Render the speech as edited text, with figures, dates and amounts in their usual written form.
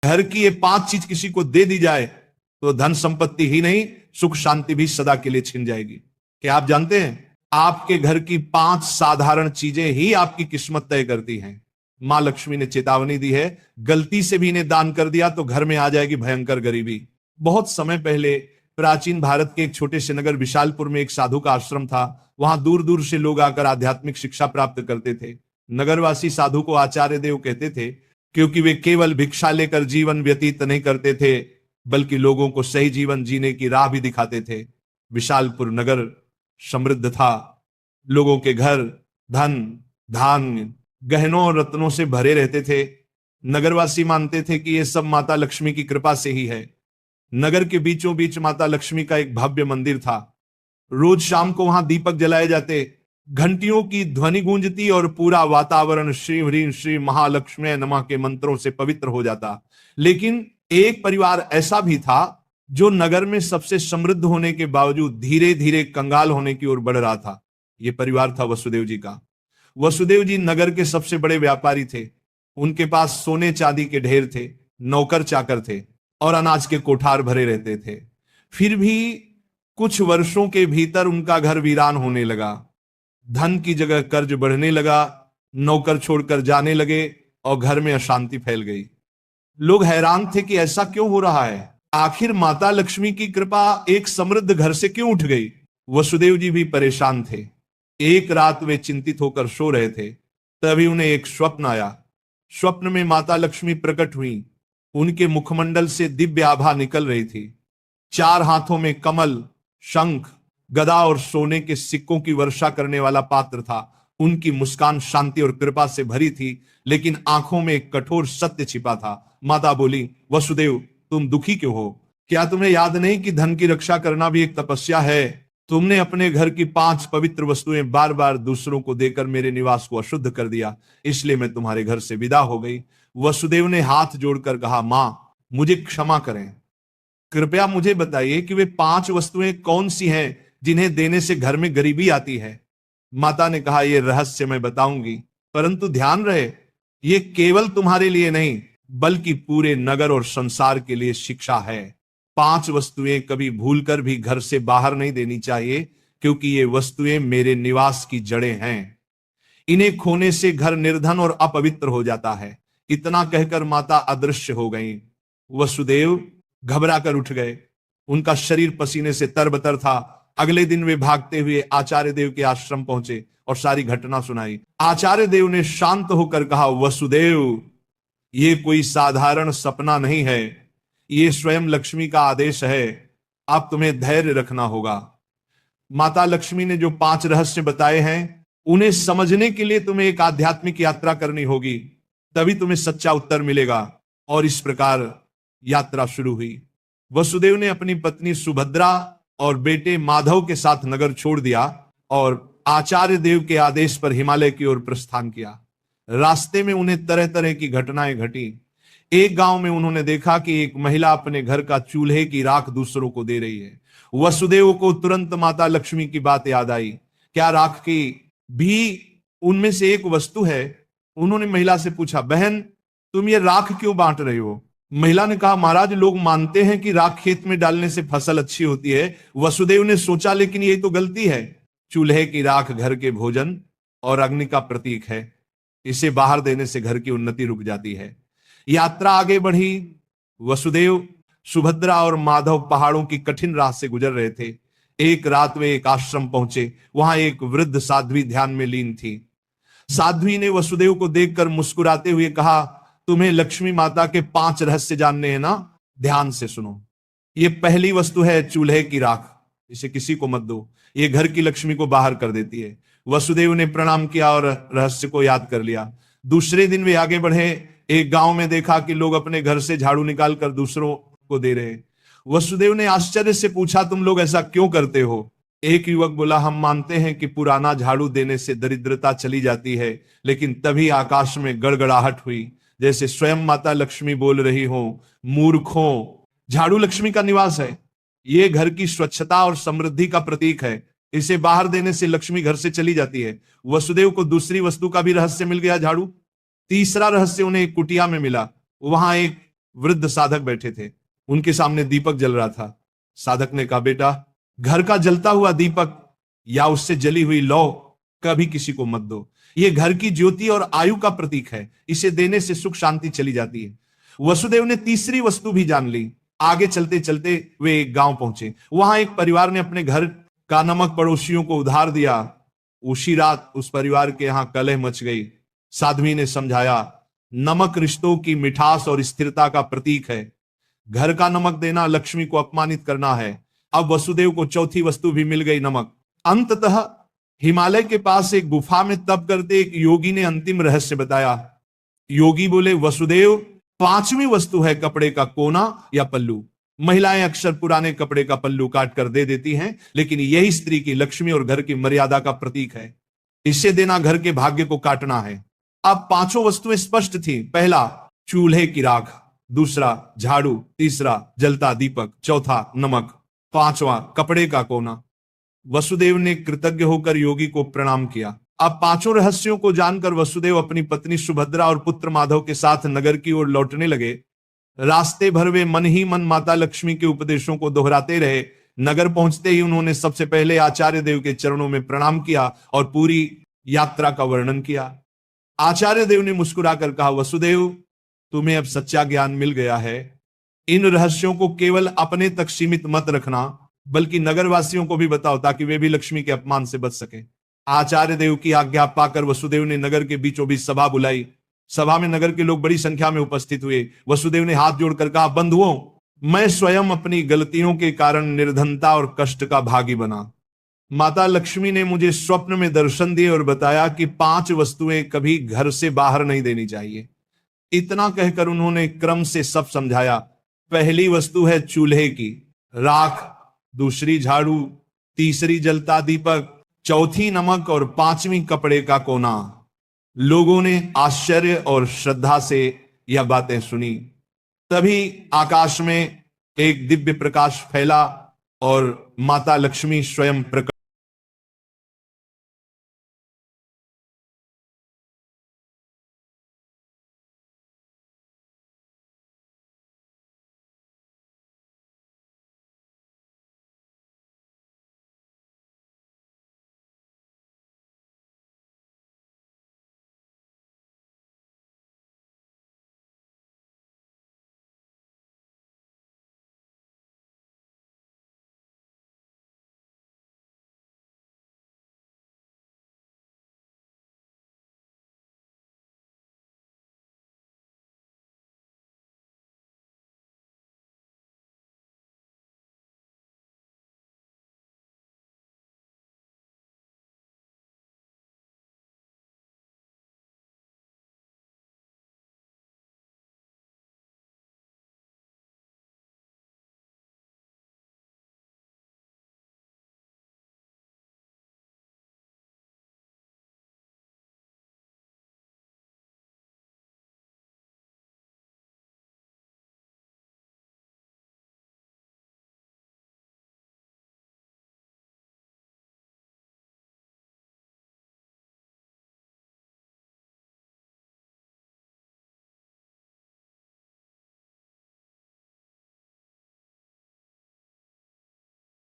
घर की ये 5 चीज किसी को दे दी जाए तो धन संपत्ति ही नहीं, सुख शांति भी सदा के लिए छिन जाएगी। क्या आप जानते हैं, आपके घर की 5 साधारण चीजें ही आपकी किस्मत तय करती हैं। मां लक्ष्मी ने चेतावनी दी है, गलती से भी इन्हें दान कर दिया तो घर में आ जाएगी भयंकर गरीबी। बहुत समय पहले प्राचीन भारत के एक छोटे से नगर विशालपुर में एक साधु का आश्रम था। वहां दूर दूर से लोग आकर आध्यात्मिक शिक्षा प्राप्त करते थे। नगरवासी साधु को आचार्य देव कहते थे, क्योंकि वे केवल भिक्षा लेकर जीवन व्यतीत नहीं करते थे, बल्कि लोगों को सही जीवन जीने की राह भी दिखाते थे। विशालपुर नगर समृद्ध था। लोगों के घर धन, धान्य, गहनों और रत्नों से भरे रहते थे। नगरवासी मानते थे कि यह सब माता लक्ष्मी की कृपा से ही है। नगर के बीचों बीच माता लक्ष्मी का एक भव्य मंदिर था। रोज शाम को वहां दीपक जलाए जाते, घंटियों की ध्वनि गूंजती और पूरा वातावरण श्री ह्रीं श्री महालक्ष्मी नमः के मंत्रों से पवित्र हो जाता। लेकिन एक परिवार ऐसा भी था जो नगर में सबसे समृद्ध होने के बावजूद धीरे धीरे कंगाल होने की ओर बढ़ रहा था। यह परिवार था वसुदेव जी का। वसुदेव जी नगर के सबसे बड़े व्यापारी थे। उनके पास सोने चांदी के ढेर थे, नौकर चाकर थे और अनाज के कोठार भरे रहते थे। फिर भी कुछ वर्षों के भीतर उनका घर वीरान होने लगा। धन की जगह कर्ज बढ़ने लगा, नौकर छोड़कर जाने लगे और घर में अशांति फैल गई। लोग हैरान थे कि ऐसा क्यों हो रहा है, आखिर माता लक्ष्मी की कृपा एक समृद्ध घर से क्यों उठ गई। वसुदेव जी भी परेशान थे। एक रात वे चिंतित होकर सो रहे थे, तभी उन्हें एक स्वप्न आया। स्वप्न में माता लक्ष्मी प्रकट हुई। उनके मुखमंडल से दिव्य आभा निकल रही थी। 4 हाथों में कमल, शंख, गदा और सोने के सिक्कों की वर्षा करने वाला पात्र था। उनकी मुस्कान शांति और कृपा से भरी थी, लेकिन आंखों में एक कठोर सत्य छिपा था। माता बोली, वसुदेव तुम दुखी क्यों हो? क्या तुम्हें याद नहीं कि धन की रक्षा करना भी एक तपस्या है? तुमने अपने घर की 5 पवित्र वस्तुएं बार बार दूसरों को देकर मेरे निवास को अशुद्ध कर दिया, इसलिए मैं तुम्हारे घर से विदा हो गई। वसुदेव ने हाथ जोड़कर कहा, मां मुझे क्षमा करें, कृपया मुझे बताइए कि वे 5 वस्तुएं कौन सी हैं जिन्हें देने से घर में गरीबी आती है। माता ने कहा, यह रहस्य मैं बताऊंगी, परंतु ध्यान रहे ये केवल तुम्हारे लिए नहीं बल्कि पूरे नगर और संसार के लिए शिक्षा है। 5 वस्तुएं कभी भूलकर भी घर से बाहर नहीं देनी चाहिए, क्योंकि ये वस्तुएं मेरे निवास की जड़ें हैं। इन्हें खोने से घर निर्धन और अपवित्र हो जाता है। इतना कहकर माता अदृश्य हो गई। वसुदेव घबरा कर उठ गए। उनका शरीर पसीने से तरबतर था। अगले दिन वे भागते हुए आचार्य देव के आश्रम पहुंचे और सारी घटना सुनाई। आचार्य देव ने शांत होकर कहा, वसुदेव ये कोई साधारण सपना नहीं है, ये स्वयं लक्ष्मी का आदेश है। अब तुम्हें धैर्य रखना होगा। माता लक्ष्मी ने जो 5 रहस्य बताए हैं उन्हें समझने के लिए तुम्हें एक आध्यात्मिक यात्रा करनी होगी, तभी तुम्हें सच्चा उत्तर मिलेगा। और इस प्रकार यात्रा शुरू हुई। वसुदेव ने अपनी पत्नी सुभद्रा और बेटे माधव के साथ नगर छोड़ दिया और आचार्य देव के आदेश पर हिमालय की ओर प्रस्थान किया। रास्ते में उन्हें तरह तरह की घटनाएं घटी। एक गांव में उन्होंने देखा कि एक महिला अपने घर का चूल्हे की राख दूसरों को दे रही है। वसुदेव को तुरंत माता लक्ष्मी की बात याद आई। क्या राख की भी उनमें से एक वस्तु है? उन्होंने महिला से पूछा, बहन तुम ये राख क्यों बांट रही हो? महिला ने कहा, महाराज लोग मानते हैं कि राख खेत में डालने से फसल अच्छी होती है। वसुदेव ने सोचा, लेकिन यही तो गलती है। चूल्हे की राख घर के भोजन और अग्नि का प्रतीक है। इसे बाहर देने से घर की उन्नति रुक जाती है। यात्रा आगे बढ़ी। वसुदेव, सुभद्रा और माधव पहाड़ों की कठिन राह से गुजर रहे थे। एक रात वे एक आश्रम पहुंचे। वहां एक वृद्ध साध्वी ध्यान में लीन थी। साध्वी ने वसुदेव को देखकर मुस्कुराते हुए कहा, तुम्हें लक्ष्मी माता के 5 रहस्य जानने हैं ना? ध्यान से सुनो। ये पहली वस्तु है चूल्हे की राख। इसे किसी को मत दो, ये घर की लक्ष्मी को बाहर कर देती है। वसुदेव ने प्रणाम किया और रहस्य को याद कर लिया। दूसरे दिन वे आगे बढ़े। एक गांव में देखा कि लोग अपने घर से झाड़ू निकाल कर दूसरों को दे रहे हैं। वसुदेव ने आश्चर्य से पूछा, तुम लोग ऐसा क्यों करते हो? एक युवक बोला, हम मानते हैं कि पुराना झाड़ू देने से दरिद्रता चली जाती है। लेकिन तभी आकाश में गड़गड़ाहट हुई, जैसे स्वयं माता लक्ष्मी बोल रही हो, मूर्खों, झाड़ू लक्ष्मी का निवास है। ये घर की स्वच्छता और समृद्धि का प्रतीक है। इसे बाहर देने से लक्ष्मी घर से चली जाती है। वसुदेव को दूसरी वस्तु का भी रहस्य मिल गया, झाड़ू। तीसरा रहस्य उन्हें एक कुटिया में मिला। वहां एक वृद्ध साधक बैठे थे, उनके सामने दीपक जल रहा था। साधक ने कहा, बेटा, घर का जलता हुआ दीपक या उससे जली हुई लौ कभी किसी को मत दो। यह घर की ज्योति और आयु का प्रतीक है, इसे देने से सुख शांति चली जाती है। वसुदेव ने तीसरी वस्तु भी जान ली। आगे चलते चलते वे एक गांव पहुंचे। वहां एक परिवार ने अपने घर का नमक पड़ोसियों को उधार दिया। उसी रात उस परिवार के यहां कलह मच गई। साध्वी ने समझाया, नमक रिश्तों की मिठास और स्थिरता का प्रतीक है। घर का नमक देना लक्ष्मी को अपमानित करना है। अब वसुदेव को चौथी वस्तु भी मिल गई, नमक। अंततः हिमालय के पास एक गुफा में तप करते एक योगी ने अंतिम रहस्य बताया। योगी बोले, वसुदेव, पांचवी वस्तु है कपड़े का कोना या पल्लू। महिलाएं अक्सर पुराने कपड़े का पल्लू काट कर दे देती हैं, लेकिन यही स्त्री की लक्ष्मी और घर की मर्यादा का प्रतीक है। इसे देना घर के भाग्य को काटना है। अब पांचों वस्तुएं स्पष्ट थी। पहला, चूल्हे की राख। दूसरा, झाड़ू। तीसरा, जलता दीपक। चौथा, नमक। पांचवा, कपड़े का कोना। वसुदेव ने कृतज्ञ होकर योगी को प्रणाम किया। अब पांचों रहस्यों को जानकर वसुदेव अपनी पत्नी सुभद्रा और पुत्र माधव के साथ नगर की ओर लौटने लगे। रास्ते भर वे मन ही मन माता लक्ष्मी के उपदेशों को दोहराते रहे। नगर पहुंचते ही उन्होंने सबसे पहले आचार्य देव के चरणों में प्रणाम किया और पूरी यात्रा का वर्णन किया। आचार्य देव ने मुस्कुराकर कहा, वसुदेव, तुम्हें अब सच्चा ज्ञान मिल गया है। इन रहस्यों को केवल अपने तक सीमित मत रखना, बल्कि नगरवासियों को भी बताओ, ताकि वे भी लक्ष्मी के अपमान से बच सके। आचार्य देव की आज्ञा पाकर वसुदेव ने नगर के बीचों बीच सभा बुलाई। सभा में नगर के लोग बड़ी संख्या में उपस्थित हुए। वसुदेव ने हाथ जोड़कर कहा, बंधुओं, मैं स्वयं अपनी गलतियों के कारण निर्धनता और कष्ट का भागी बना। माता लक्ष्मी ने मुझे स्वप्न में दर्शन दिए और बताया कि 5 वस्तुएं कभी घर से बाहर नहीं देनी चाहिए। इतना कहकर उन्होंने क्रम से सब समझाया। पहली वस्तु है चूल्हे की राख, दूसरी झाड़ू, तीसरी जलता दीपक, चौथी नमक और 5वीं कपड़े का कोना। लोगों ने आश्चर्य और श्रद्धा से यह बातें सुनी। तभी आकाश में एक दिव्य प्रकाश फैला और माता लक्ष्मी स्वयं प्रकट